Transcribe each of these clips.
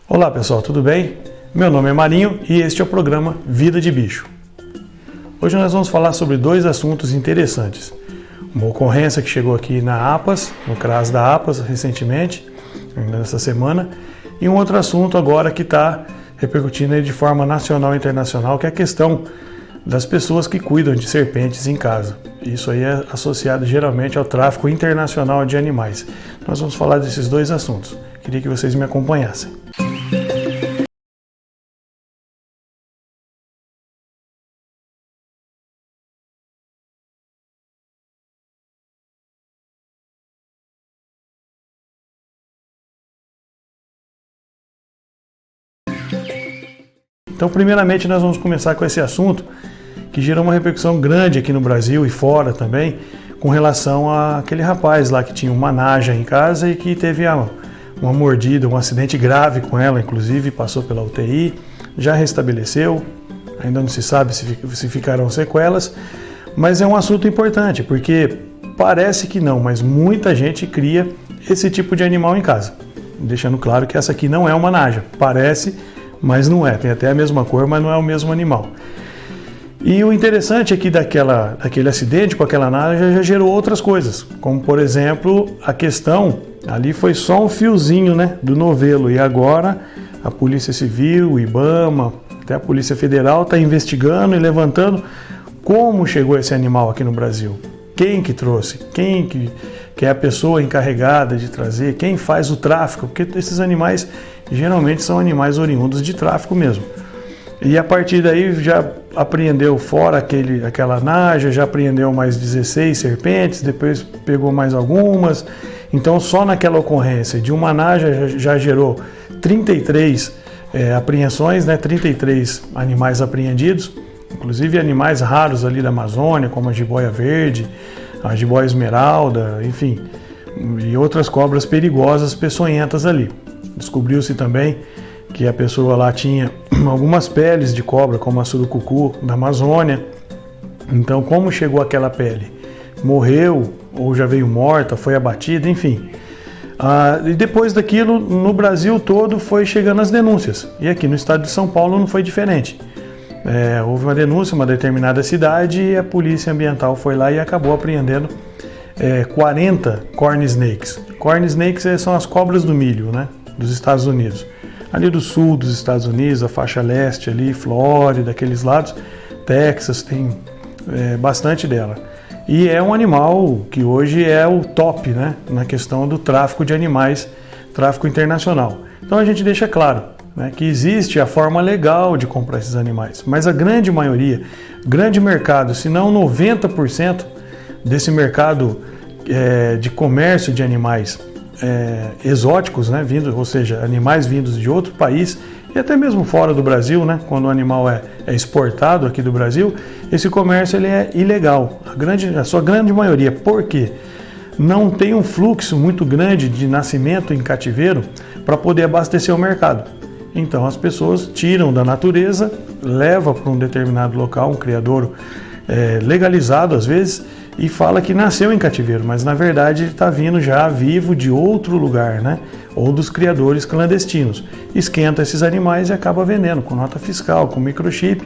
Olá pessoal, tudo bem? Meu nome é Marinho e este é o programa Vida de Bicho. Hoje nós vamos falar sobre dois assuntos interessantes. Uma ocorrência que chegou aqui na APAS, no CRAS da APAS recentemente, ainda nessa semana, e um outro assunto agora que está repercutindo aí de forma nacional e internacional, que é a questão das pessoas que cuidam de serpentes em casa. Isso aí é associado geralmente ao tráfico internacional de animais. Nós vamos falar desses dois assuntos. Queria que vocês me acompanhassem. Então, primeiramente, nós vamos começar com esse assunto que gerou uma repercussão grande aqui no Brasil e fora também, com relação àquele rapaz lá que tinha uma naja em casa e que teve uma mordida, um acidente grave com ela, inclusive passou pela UTI, já restabeleceu, ainda não se sabe se ficarão sequelas, mas é um assunto importante, porque parece que não, mas muita gente cria esse tipo de animal em casa, deixando claro que essa aqui não é uma naja, parece, mas não é, tem até a mesma cor, mas não é o mesmo animal. E o interessante é que daquele acidente com aquela naja já gerou outras coisas, como por exemplo a questão, ali foi só um fiozinho, né, do novelo, e agora a Polícia Civil, o IBAMA, até a Polícia Federal está investigando e levantando como chegou esse animal aqui no Brasil. Quem que trouxe? Quem que é a pessoa encarregada de trazer? Quem faz o tráfico? Porque esses animais geralmente são animais oriundos de tráfico mesmo. E a partir daí já apreendeu fora aquela naja, já apreendeu mais 16 serpentes, depois pegou mais algumas. Então só naquela ocorrência de uma naja já gerou 33 apreensões, né? 33 animais apreendidos, inclusive animais raros ali da Amazônia, como a jiboia verde, a jiboia esmeralda, enfim, e outras cobras perigosas, peçonhentas ali. Descobriu-se também que a pessoa lá tinha algumas peles de cobra, como a surucucu da Amazônia. Então, como chegou aquela pele? Morreu ou já veio morta, foi abatida, enfim. E depois daquilo, no Brasil todo foi chegando as denúncias. E aqui no estado de São Paulo não foi diferente. Houve uma denúncia em uma determinada cidade e a polícia ambiental foi lá e acabou apreendendo 40 corn snakes. Corn snakes são as cobras do milho, né, dos Estados Unidos. Ali do sul dos Estados Unidos, a faixa leste ali, Flórida, aqueles lados, Texas, tem bastante dela. E é um animal que hoje é o top, né, na questão do tráfico de animais, tráfico internacional. Então a gente deixa claro, né, que existe a forma legal de comprar esses animais, mas a grande maioria, grande mercado, se não 90% desse mercado de comércio de animais exóticos, né, ou seja, animais vindos de outro país e até mesmo fora do Brasil, né, quando o animal é exportado aqui do Brasil, esse comércio ele é ilegal, a sua grande maioria. Por quê? Não tem um fluxo muito grande de nascimento em cativeiro para poder abastecer o mercado. Então as pessoas tiram da natureza, levam para um determinado local, um criadouro legalizado às vezes, e fala que nasceu em cativeiro, mas na verdade ele está vindo já vivo de outro lugar, né? Ou dos criadores clandestinos. Esquenta esses animais e acaba vendendo com nota fiscal, com microchip.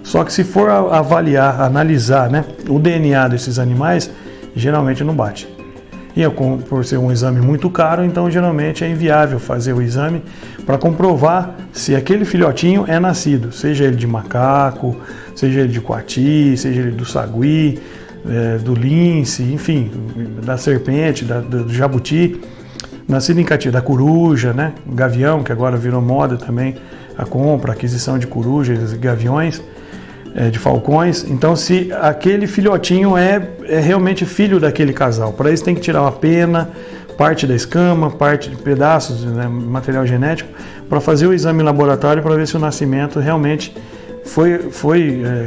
Só que se for avaliar, analisar, né, o DNA desses animais, geralmente não bate. E por ser um exame muito caro, então geralmente é inviável fazer o exame para comprovar se aquele filhotinho é nascido, seja ele de macaco, seja ele de coati, seja ele do sagui, do lince, enfim, da serpente, do jabuti, nascido em cativeiro, da coruja, né? O gavião, que agora virou moda também, a compra, a aquisição de corujas e gaviões, de falcões. Então, se aquele filhotinho é realmente filho daquele casal, para isso tem que tirar uma pena, parte da escama, parte de pedaços, né, material genético, para fazer o exame em laboratório para ver se o nascimento realmente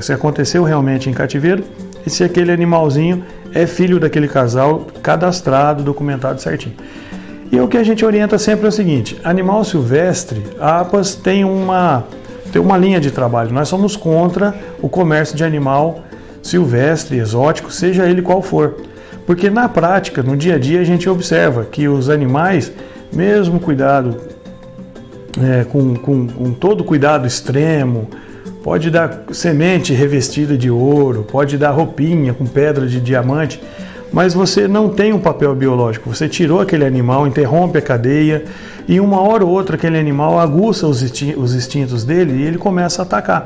se aconteceu realmente em cativeiro e se aquele animalzinho é filho daquele casal, cadastrado, documentado certinho. E o que a gente orienta sempre é o seguinte: animal silvestre, a APAS tem uma linha de trabalho. Nós somos contra o comércio de animal silvestre, exótico, seja ele qual for. Porque na prática, no dia a dia, a gente observa que os animais, mesmo cuidado com todo cuidado extremo, pode dar semente revestida de ouro, pode dar roupinha com pedra de diamante, mas você não tem um papel biológico. Você tirou aquele animal, interrompe a cadeia e uma hora ou outra aquele animal aguça os instintos dele e ele começa a atacar.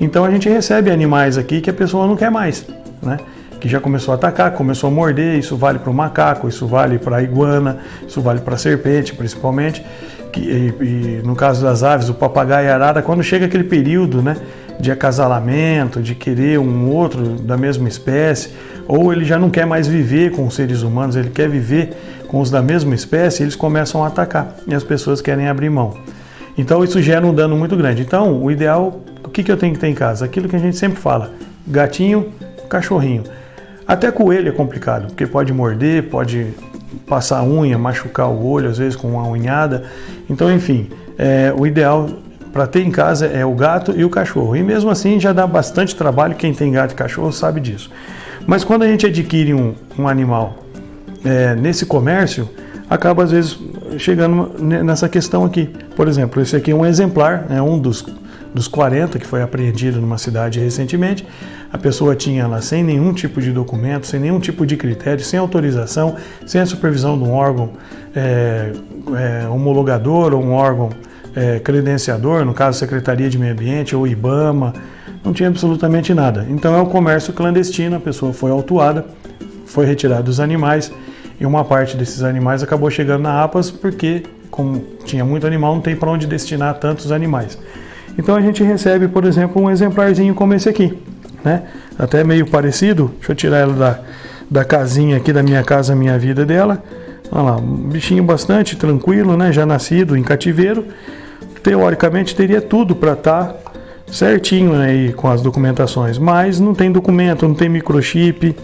Então a gente recebe animais aqui que a pessoa não quer mais, né? Que já começou a atacar, começou a morder. Isso vale para o macaco, isso vale para a iguana, isso vale para a serpente principalmente. E no caso das aves, o papagaio e a arara, quando chega aquele período, né, de acasalamento, de querer um outro da mesma espécie, ou ele já não quer mais viver com os seres humanos, ele quer viver com os da mesma espécie, eles começam a atacar e as pessoas querem abrir mão. Então isso gera um dano muito grande. Então o ideal, o que eu tenho que ter em casa? Aquilo que a gente sempre fala, gatinho, cachorrinho. Até coelho é complicado, porque pode morder, pode passar a unha, machucar o olho, às vezes com uma unhada. Então, enfim, o ideal para ter em casa é o gato e o cachorro. E mesmo assim já dá bastante trabalho, quem tem gato e cachorro sabe disso. Mas quando a gente adquire um animal nesse comércio, acaba às vezes chegando nessa questão aqui. Por exemplo, esse aqui é um exemplar, é um dos 40 que foi apreendido numa cidade recentemente. A pessoa tinha lá sem nenhum tipo de documento, sem nenhum tipo de critério, sem autorização, sem a supervisão de um órgão homologador ou um órgão credenciador, no caso Secretaria de Meio Ambiente ou IBAMA, não tinha absolutamente nada. Então é um comércio clandestino, a pessoa foi autuada, foi retirada os animais e uma parte desses animais acabou chegando na APAS porque, como tinha muito animal, não tem para onde destinar tantos animais. Então a gente recebe, por exemplo, um exemplarzinho como esse aqui, né? Até meio parecido. Deixa eu tirar ela da casinha aqui, da Minha Casa Minha Vida dela. Olha lá, um bichinho bastante tranquilo, né? Já nascido em cativeiro. Teoricamente teria tudo para estar certinho aí com as documentações, mas não tem documento, não tem microchip,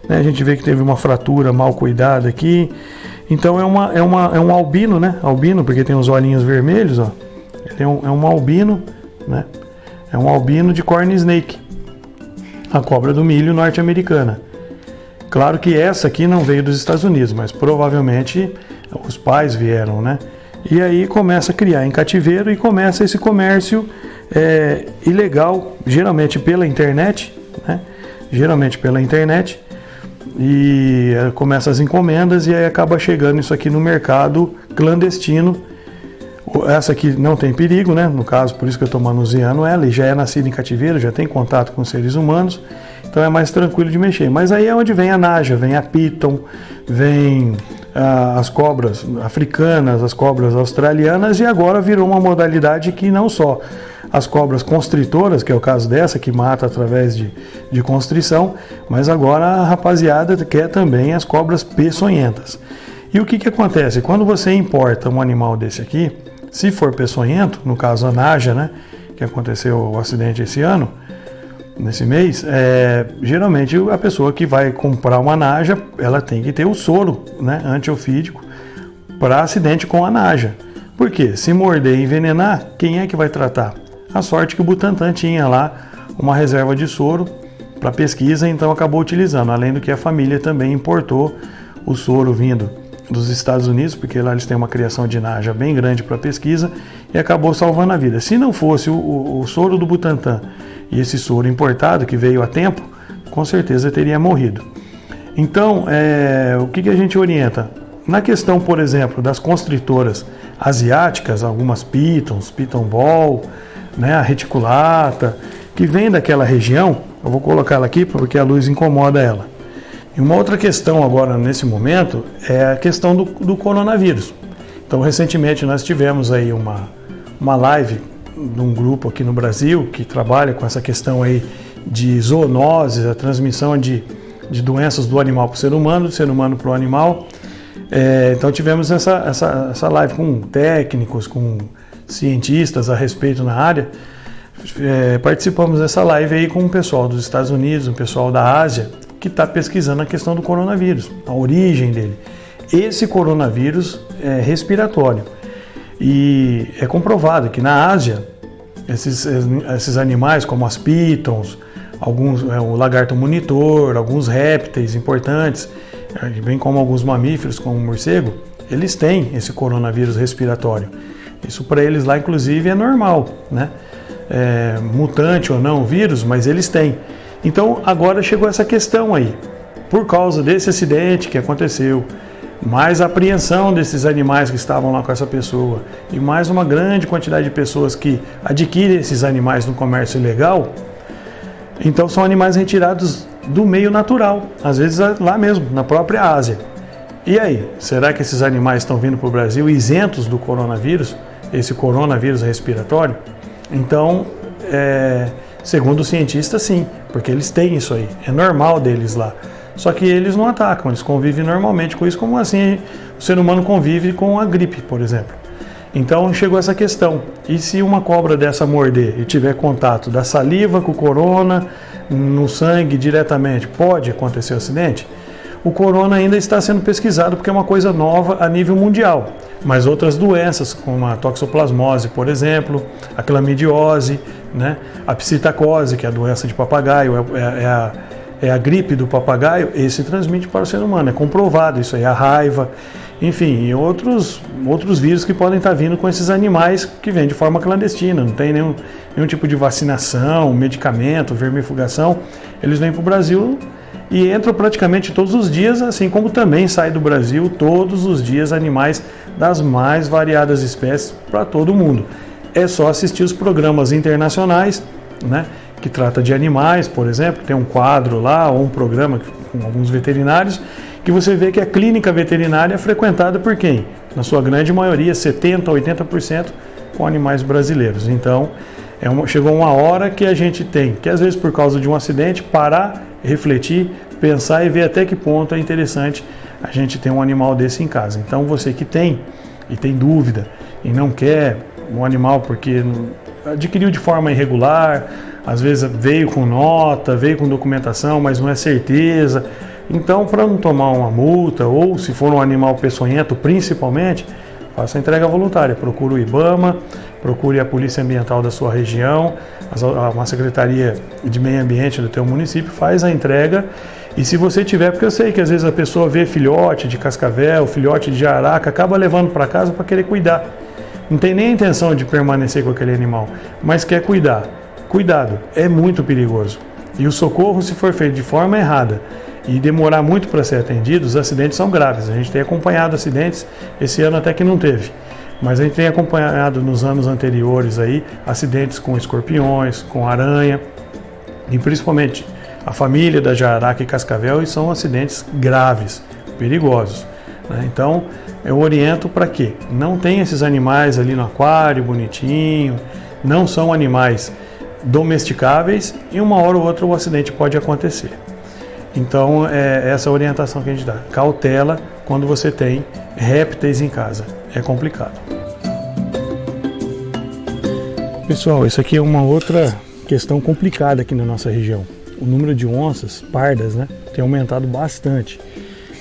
né? A gente vê que teve uma fratura mal cuidada aqui. Então é um albino, né? Albino, porque tem os olhinhos vermelhos, ó. É um albino, né? É um albino de corn snake, a cobra do milho norte-americana. Claro que essa aqui não veio dos Estados Unidos, mas provavelmente os pais vieram, né? E aí começa a criar em cativeiro e começa esse comércio ilegal, geralmente pela internet, né? Geralmente pela internet. E começa as encomendas e aí acaba chegando isso aqui no mercado clandestino. Essa aqui não tem perigo, né? No caso, por isso que eu estou manuseando ela, e já é nascida em cativeiro, já tem contato com seres humanos, então é mais tranquilo de mexer. Mas aí é onde vem a naja, vem a piton, vem as cobras africanas, as cobras australianas, e agora virou uma modalidade que não só as cobras constritoras, que é o caso dessa, que mata através de constrição, mas agora a rapaziada quer também as cobras peçonhentas. E o que acontece? Quando você importa um animal desse aqui, se for peçonhento, no caso a naja, né, que aconteceu o acidente esse ano, nesse mês, geralmente a pessoa que vai comprar uma naja, ela tem que ter o soro, né, antiofídico para acidente com a naja. Por quê? Se morder e envenenar, quem é que vai tratar? A sorte que o Butantan tinha lá uma reserva de soro para pesquisa, então acabou utilizando, além do que a família também importou o soro vindo dos Estados Unidos, porque lá eles têm uma criação de naja bem grande para pesquisa, e acabou salvando a vida. Se não fosse o soro do Butantan e esse soro importado que veio a tempo, com certeza teria morrido. Então, o que a gente orienta? Na questão, por exemplo, das constritoras asiáticas, algumas pitons, piton ball, né, a reticulata, que vem daquela região, eu vou colocar ela aqui porque a luz incomoda ela. E uma outra questão agora, nesse momento, é a questão do coronavírus. Então, recentemente nós tivemos aí uma live de um grupo aqui no Brasil que trabalha com essa questão aí de zoonoses, a transmissão de doenças do animal para o ser humano, do ser humano para o animal. Então tivemos essa live com técnicos, com cientistas a respeito na área. Participamos dessa live aí com o pessoal dos Estados Unidos, o pessoal da Ásia, que está pesquisando a questão do coronavírus, a origem dele. Esse coronavírus é respiratório e é comprovado que na Ásia esses animais como as pitons, alguns, o lagarto monitor, alguns répteis importantes, bem como alguns mamíferos como o morcego, eles têm esse coronavírus respiratório. Isso para eles lá, inclusive, é normal, né? Mutante ou não, vírus, mas eles têm. Então agora chegou essa questão aí. Por causa desse acidente que aconteceu, mais a apreensão desses animais que estavam lá com essa pessoa e mais uma grande quantidade de pessoas que adquirem esses animais no comércio ilegal, então são animais retirados do meio natural, às vezes lá mesmo, na própria Ásia. E aí, será que esses animais estão vindo para o Brasil isentos do coronavírus, esse coronavírus respiratório? Então, segundo os cientistas, sim, porque eles têm isso aí, é normal deles lá. Só que eles não atacam, eles convivem normalmente com isso, como assim o ser humano convive com a gripe, por exemplo. Então chegou essa questão, e se uma cobra dessa morder e tiver contato da saliva com o corona no sangue diretamente, pode acontecer o acidente? O corona ainda está sendo pesquisado porque é uma coisa nova a nível mundial, mas outras doenças, como a toxoplasmose, por exemplo, a clamidiose, né? A psitacose, que é a doença de papagaio, é a gripe do papagaio, esse transmite para o ser humano, é comprovado isso aí, a raiva, enfim, e outros vírus que podem estar vindo com esses animais que vêm de forma clandestina, não tem nenhum tipo de vacinação, medicamento, vermifugação, eles vêm para o Brasil e entram praticamente todos os dias, assim como também sai do Brasil todos os dias animais das mais variadas espécies para todo mundo. É só assistir os programas internacionais, né, que trata de animais, por exemplo, tem um quadro lá ou um programa com alguns veterinários, que você vê que a clínica veterinária é frequentada por quem? Na sua grande maioria, 70% a 80% com animais brasileiros. Então, chegou uma hora que a gente tem que, às vezes por causa de um acidente, parar, refletir, pensar e ver até que ponto é interessante a gente ter um animal desse em casa. Então, você que tem e tem dúvida e não quer um animal porque adquiriu de forma irregular, às vezes veio com nota, veio com documentação, mas não é certeza. Então, para não tomar uma multa, ou se for um animal peçonhento, principalmente, faça a entrega voluntária. Procure o IBAMA, procure a Polícia Ambiental da sua região, uma Secretaria de Meio Ambiente do teu município, faz a entrega. E se você tiver, porque eu sei que às vezes a pessoa vê filhote de cascavel, filhote de jararaca, acaba levando para casa para querer cuidar. Não tem nem a intenção de permanecer com aquele animal, mas quer cuidar. Cuidado, é muito perigoso. E o socorro, se for feito de forma errada e demorar muito para ser atendido, os acidentes são graves. A gente tem acompanhado acidentes, esse ano até que não teve, mas a gente tem acompanhado nos anos anteriores aí, acidentes com escorpiões, com aranha, e principalmente a família da jararaca e cascavel, e são acidentes graves, perigosos, né? Então, eu oriento para que não tenha esses animais ali no aquário, bonitinho, não são animais domesticáveis e uma hora ou outra o acidente pode acontecer. Então é essa orientação que a gente dá. Cautela quando você tem répteis em casa. É complicado. Pessoal, isso aqui é uma outra questão complicada aqui na nossa região. O número de onças pardas, né, tem aumentado bastante.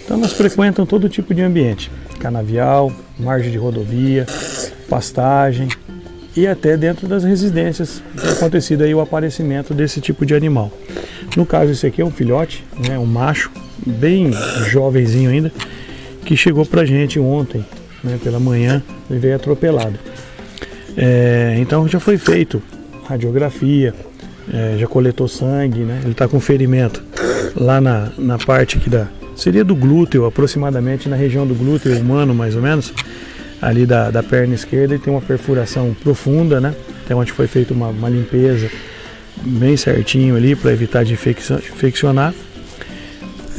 Então elas frequentam todo tipo de ambiente. Canavial, margem de rodovia, pastagem e até dentro das residências tem acontecido aí o aparecimento desse tipo de animal. No caso, esse aqui é um filhote, né, um macho, bem jovenzinho ainda, que chegou pra gente ontem, né, pela manhã, e veio atropelado. Então já foi feito radiografia, já coletou sangue, né, ele está com ferimento lá na parte aqui seria do glúteo, aproximadamente na região do glúteo humano, mais ou menos, ali da perna esquerda, e tem uma perfuração profunda, né? Então onde foi feita uma limpeza bem certinho ali para evitar de infeccionar.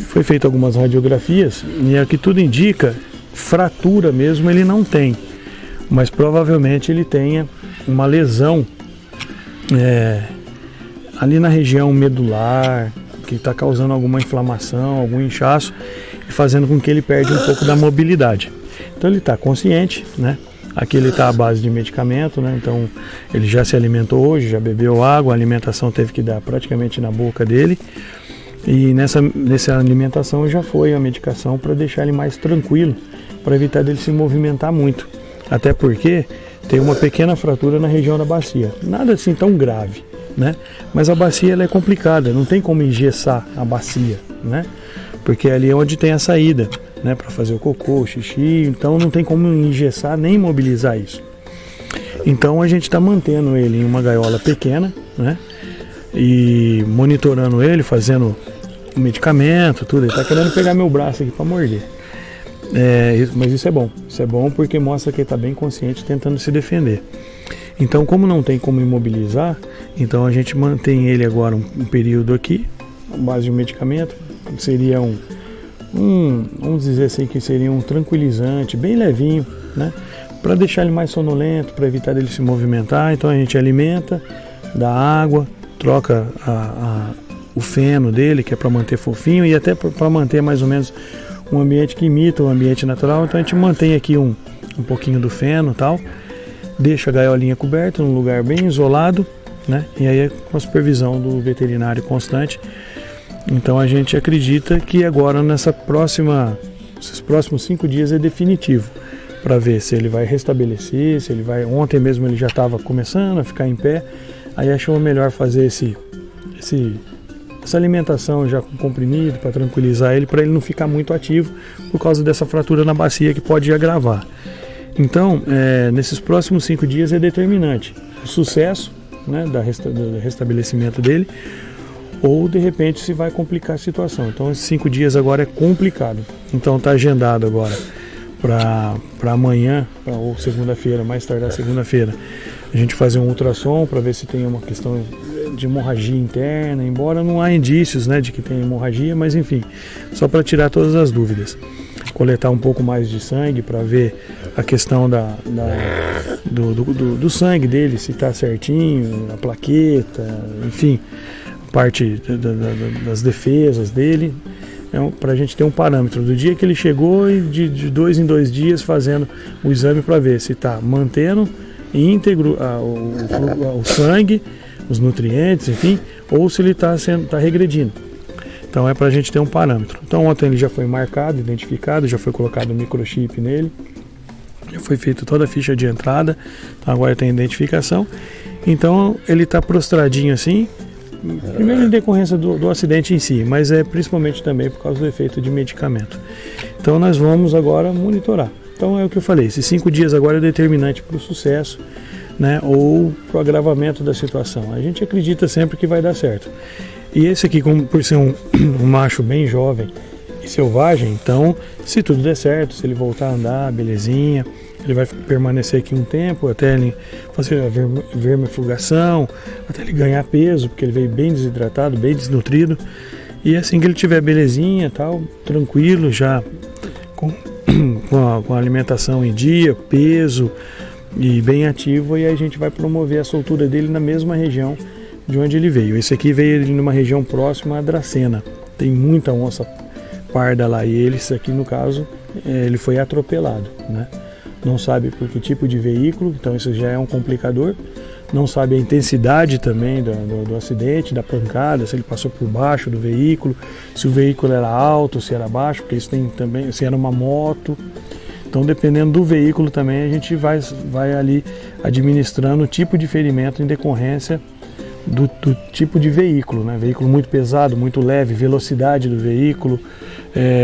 Foi feita algumas radiografias e é que tudo indica, fratura mesmo ele não tem, mas provavelmente ele tenha uma lesão ali na região medular, que está causando alguma inflamação, algum inchaço e fazendo com que ele perde um pouco da mobilidade. Então ele está consciente, né? Aqui ele está à base de medicamento, né? Então ele já se alimentou hoje, já bebeu água, a alimentação teve que dar praticamente na boca dele. E nessa alimentação já foi a medicação para deixar ele mais tranquilo, para evitar dele se movimentar muito. Até porque tem uma pequena fratura na região da bacia, nada assim tão grave, né? Mas a bacia ela é complicada, não tem como engessar a bacia, né? Porque ali é onde tem a saída, né, para fazer o cocô, o xixi, então não tem como engessar nem imobilizar isso. Então a gente está mantendo ele em uma gaiola pequena, né? E monitorando ele, fazendo o medicamento, tudo. Ele está querendo pegar meu braço aqui para morder. Mas isso é bom porque mostra que ele está bem consciente, tentando se defender. Então, como não tem como imobilizar, então a gente mantém ele agora um período aqui, à base de um medicamento, seria vamos dizer assim, que seria um tranquilizante, bem levinho, né? Para deixar ele mais sonolento, para evitar ele se movimentar. Então a gente alimenta, dá água, troca o feno dele, que é para manter fofinho, e até para manter mais ou menos um ambiente que imita o ambiente natural. Então a gente mantém aqui um pouquinho do feno e tal, deixa a gaiolinha coberta num lugar bem isolado, né? E aí com a supervisão do veterinário constante. Então a gente acredita que agora esses próximos 5 dias é definitivo, para ver se ele vai restabelecer, se ele vai... Ontem mesmo ele já estava começando a ficar em pé, aí achou melhor fazer essa alimentação já com comprimido para tranquilizar ele, para ele não ficar muito ativo por causa dessa fratura na bacia que pode agravar. Então, nesses próximos 5 dias é determinante o sucesso, né, do restabelecimento dele, ou de repente se vai complicar a situação. Então esses 5 dias agora é complicado. Então está agendado agora para amanhã, ou segunda-feira, mais tardar segunda-feira, a gente fazer um ultrassom para ver se tem uma questão de hemorragia interna, embora não há indícios, né, de que tem hemorragia, mas enfim, só para tirar todas as dúvidas. Coletar um pouco mais de sangue para ver a questão do sangue dele, se está certinho, a plaqueta, enfim, parte das defesas dele, para a gente ter um parâmetro do dia que ele chegou e de 2 em 2 dias fazendo o exame para ver se está mantendo íntegro o sangue, os nutrientes, enfim, ou se ele está regredindo. Então é para a gente ter um parâmetro. Então ontem ele já foi marcado, identificado, já foi colocado um microchip nele, já foi feita toda a ficha de entrada, então agora tem identificação. Então ele está prostradinho assim, primeiro em decorrência do acidente em si, mas é principalmente também por causa do efeito de medicamento. Então nós vamos agora monitorar. Então é o que eu falei, esses 5 dias agora é determinante para o sucesso, né, ou para o agravamento da situação. A gente acredita sempre que vai dar certo. E esse aqui, por ser um macho bem jovem e selvagem, então se tudo der certo, se ele voltar a andar, belezinha, ele vai permanecer aqui um tempo até ele fazer a vermifugação, até ele ganhar peso, porque ele veio bem desidratado, bem desnutrido. E assim que ele tiver belezinha, tal, tranquilo, já com a alimentação em dia, peso e bem ativo, e aí a gente vai promover a soltura dele na mesma região de onde ele veio. Esse aqui veio numa região próxima a Dracena, tem muita onça parda lá, e esse aqui no caso ele foi atropelado, né? Não sabe por que tipo de veículo, então isso já é um complicador. Não sabe a intensidade também do acidente, da pancada, se ele passou por baixo do veículo, se o veículo era alto, se era baixo, porque isso tem também, se era uma moto. Então, dependendo do veículo também, a gente vai ali administrando o tipo de ferimento em decorrência do tipo de veículo, né? Veículo muito pesado, muito leve, velocidade do veículo,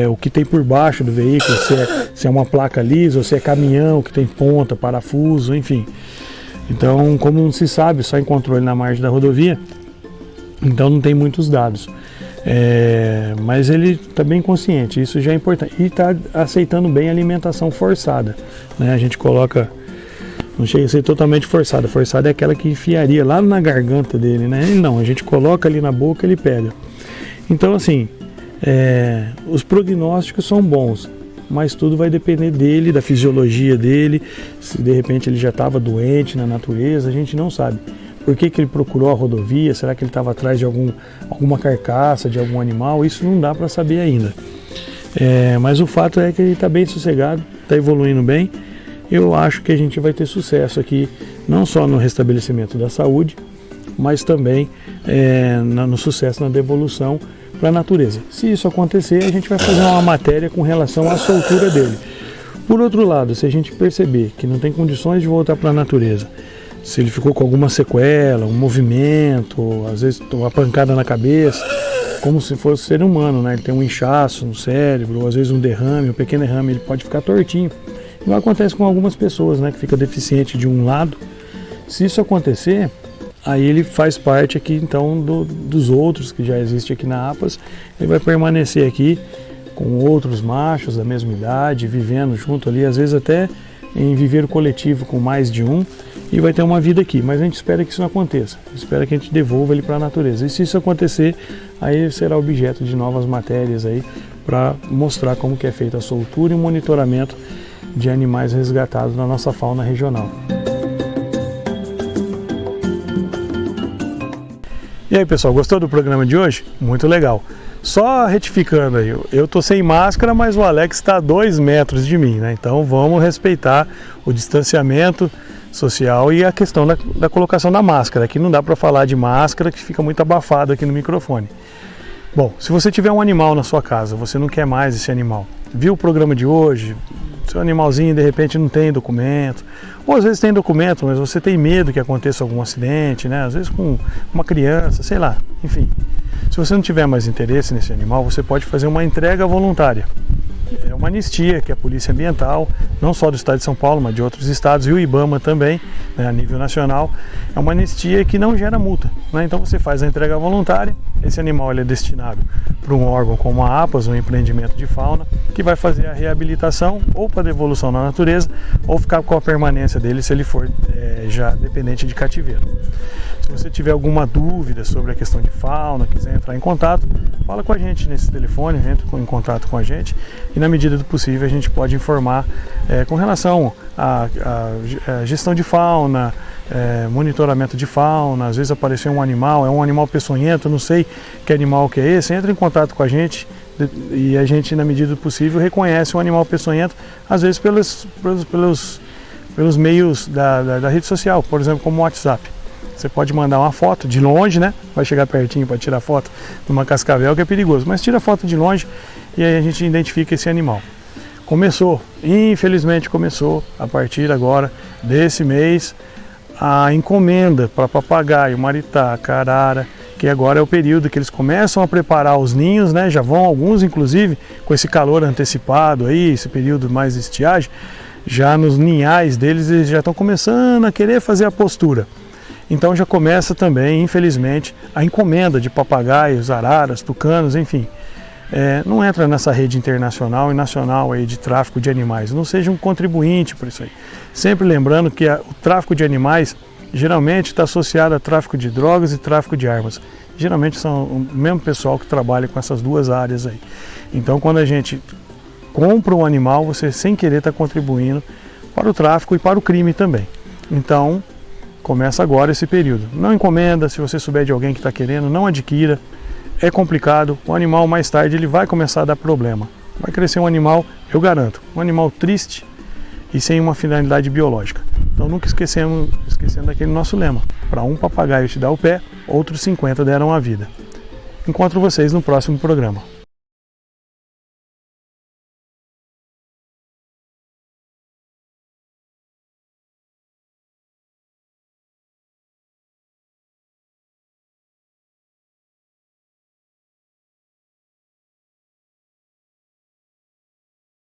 o que tem por baixo do veículo, se é uma placa lisa ou se é caminhão que tem ponta, parafuso, enfim. Então, como não se sabe, só encontrou ele na margem da rodovia, então não tem muitos dados. Mas ele está bem consciente, isso já é importante. E está aceitando bem a alimentação forçada, né? A gente coloca, não chega a ser totalmente forçada. Forçada é aquela que enfiaria lá na garganta dele, né? Ele não, a gente coloca ali na boca, ele pega. Então, assim, os prognósticos são bons, mas tudo vai depender dele, da fisiologia dele. Se de repente ele já estava doente na natureza, a gente não sabe. Por que ele procurou a rodovia? Será que ele estava atrás de alguma carcaça, de algum animal? Isso não dá para saber ainda. Mas o fato é que ele está bem sossegado, está evoluindo bem. Eu acho que a gente vai ter sucesso aqui, não só no restabelecimento da saúde, mas também no sucesso na devolução para a natureza. Se isso acontecer, a gente vai fazer uma matéria com relação à soltura dele. Por outro lado, se a gente perceber que não tem condições de voltar para a natureza, se ele ficou com alguma sequela, um movimento, às vezes uma pancada na cabeça, como se fosse ser humano, né? Ele tem um inchaço no cérebro, ou às vezes um derrame, um pequeno derrame, ele pode ficar tortinho. Igual acontece com algumas pessoas, né, que fica deficiente de um lado, Se isso acontecer, aí ele faz parte aqui então dos outros que já existem aqui na APAS. Ele vai permanecer aqui com outros machos da mesma idade, vivendo junto ali, às vezes até em viveiro coletivo com mais de um, e vai ter uma vida aqui. Mas a gente espera que isso não aconteça, espera que a gente devolva ele para a natureza. E se isso acontecer, aí ele será objeto de novas matérias aí para mostrar como que é feita a soltura e o monitoramento de animais resgatados na nossa fauna regional. E aí, pessoal, gostou do programa de hoje? Muito legal. Só retificando aí, eu tô sem máscara, mas o Alex está a 2 metros de mim, né? Então vamos respeitar o distanciamento social e a questão da colocação da máscara. Aqui não dá para falar de máscara, que fica muito abafado aqui no microfone. Bom, se você tiver um animal na sua casa, você não quer mais esse animal, viu o programa de hoje, seu animalzinho de repente não tem documento, ou às vezes tem documento, mas você tem medo que aconteça algum acidente, né? Às vezes com uma criança, sei lá, enfim. Se você não tiver mais interesse nesse animal, você pode fazer uma entrega voluntária. É uma anistia que a Polícia Ambiental, não só do estado de São Paulo, mas de outros estados, e o IBAMA também, né, a nível nacional, é uma anistia que não gera multa, né? Então você faz a entrega voluntária, esse animal ele é destinado para um órgão como a APAS, um empreendimento de fauna, que vai fazer a reabilitação ou para devolução na natureza, ou ficar com a permanência dele se ele for já dependente de cativeiro. Se você tiver alguma dúvida sobre a questão de fauna, quiser entrar em contato, fala com a gente nesse telefone, entra em contato com a gente e na medida do possível a gente pode informar com relação à gestão de fauna, monitoramento de fauna. Às vezes apareceu um animal, é um animal peçonhento, não sei que animal que é esse, entra em contato com a gente e a gente na medida do possível reconhece um animal peçonhento, às vezes pelos meios da rede social, por exemplo como o WhatsApp. Você pode mandar uma foto de longe, né? Vai chegar pertinho para tirar foto de uma cascavel, que é perigoso, mas tira foto de longe e aí a gente identifica esse animal. Infelizmente começou a partir agora desse mês a encomenda para papagaio, maritá, carara, que agora é o período que eles começam a preparar os ninhos, né? Já vão alguns inclusive com esse calor antecipado aí, esse período mais de estiagem, já nos ninhais deles eles já estão começando a querer fazer a postura. Então já começa também, infelizmente, a encomenda de papagaios, araras, tucanos, enfim. Não entra nessa rede internacional e nacional aí de tráfico de animais. Não seja um contribuinte por isso aí. Sempre lembrando que o tráfico de animais geralmente está associado a tráfico de drogas e tráfico de armas. Geralmente são o mesmo pessoal que trabalha com essas duas áreas aí. Então quando a gente compra um animal, você sem querer está contribuindo para o tráfico e para o crime também. Então começa agora esse período. Não encomenda, se você souber de alguém que está querendo, não adquira. É complicado, o animal mais tarde ele vai começar a dar problema. Vai crescer um animal, eu garanto, um animal triste e sem uma finalidade biológica. Então nunca esquecendo daquele nosso lema: para um papagaio te dar o pé, outros 50 deram a vida. Encontro vocês no próximo programa.